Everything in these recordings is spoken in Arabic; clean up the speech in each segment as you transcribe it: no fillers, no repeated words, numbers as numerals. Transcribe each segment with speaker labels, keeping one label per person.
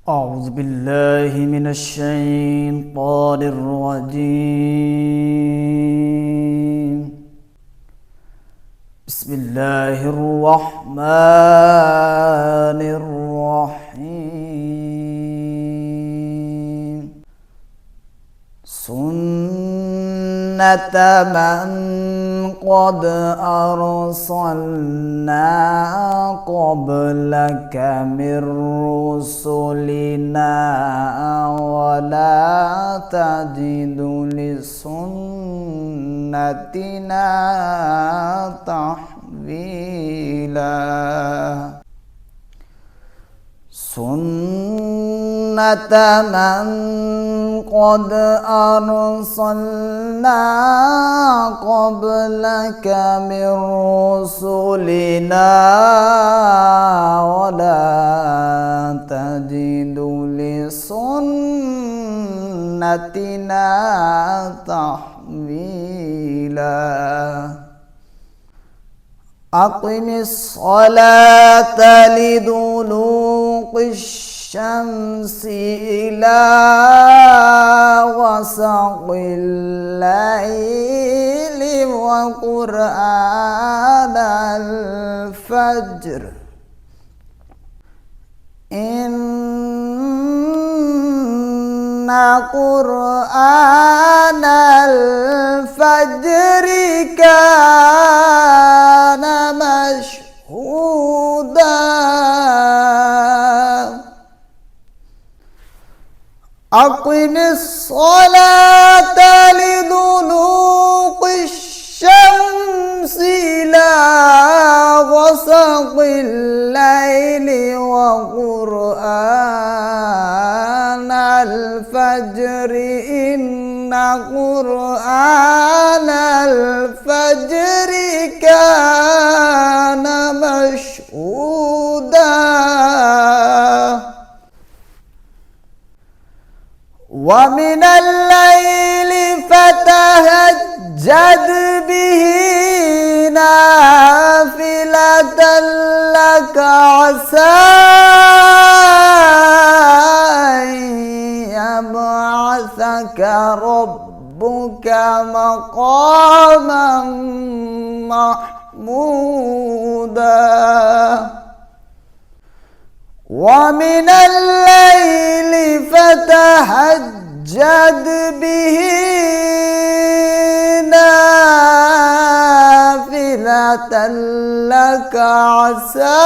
Speaker 1: أعوذ بالله من الشيطان الرجيم. بسم الله الرحمن الرحيم. سنة من قد أرسلنا قبلك من رسلنا ولا تجد لسنتنا تحويلا. سنة من قد أرسلنا قبلك من رسلنا ولا تجد لسنتنا تحويلا. أقم الصلاة لدلوق الشمس إلى غسق الليل وقرآن الفجر إن قرآن الفجر كان مشهودا. أقم الصلاة لدلوق الشمس إلى غسق الليل وقرآن الفجر إن قرآن الفجر كان مشهودا. ومن الليل فتهجد به نافلة لك عسى أن يبعثك ربك مقاما محمودا. ومن الليل فتهجد به نافلة لك عسى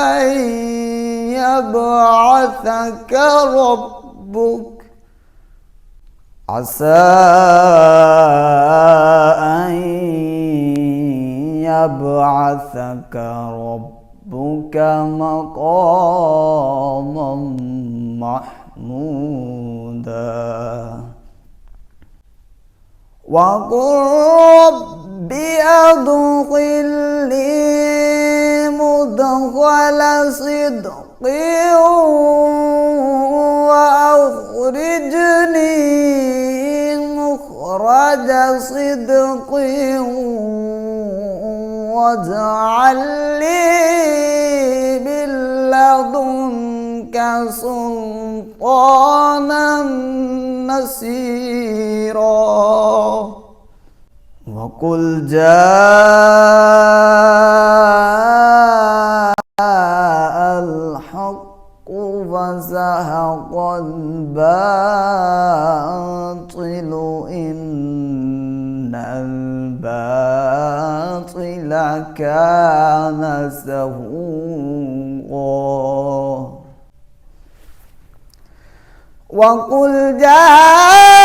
Speaker 1: أن يبعثك ربك يبعثك ربك مقاما محمودا. وقل رب أدخلني مدخل صدق وأخرجني مخرج صدق واجعل لي من لدنك سلطانا نصيرا. وقل جاء الحق وزهق الباطل إن الباطل كان زهوقا. وقل جاء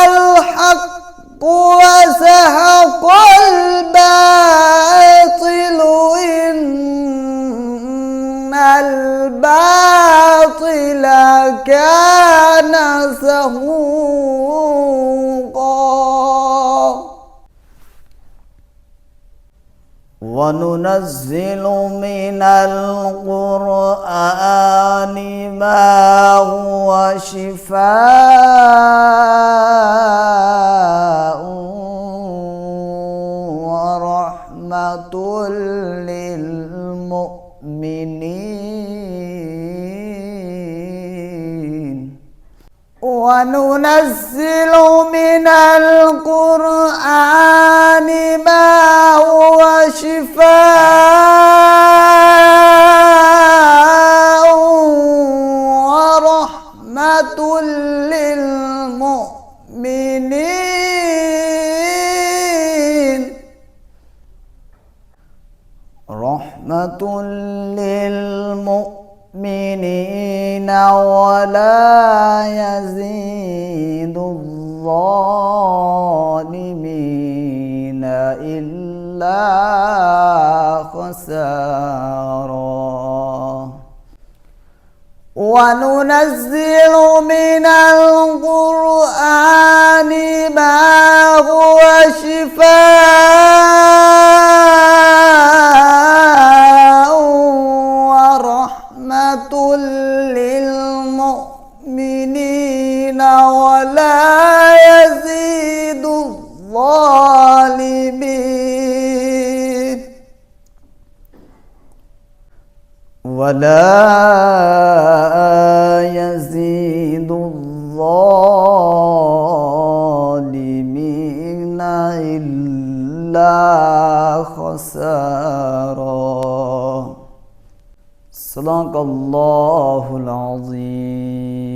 Speaker 1: الحق وزهق الباطل إن الباطل كان زهوقا. وننزل من القرآن ما هو شفاء ورحمة وننزل من القرآن ما هو شفاء ورحمة للمؤمنين ولا يزيد الظالمين إلا خسارا وننزل من القرآن ما هو شفاء ورحمة للمؤمنين ولا يزيد الظالمين إلا خسارا. صدق الله العظيم.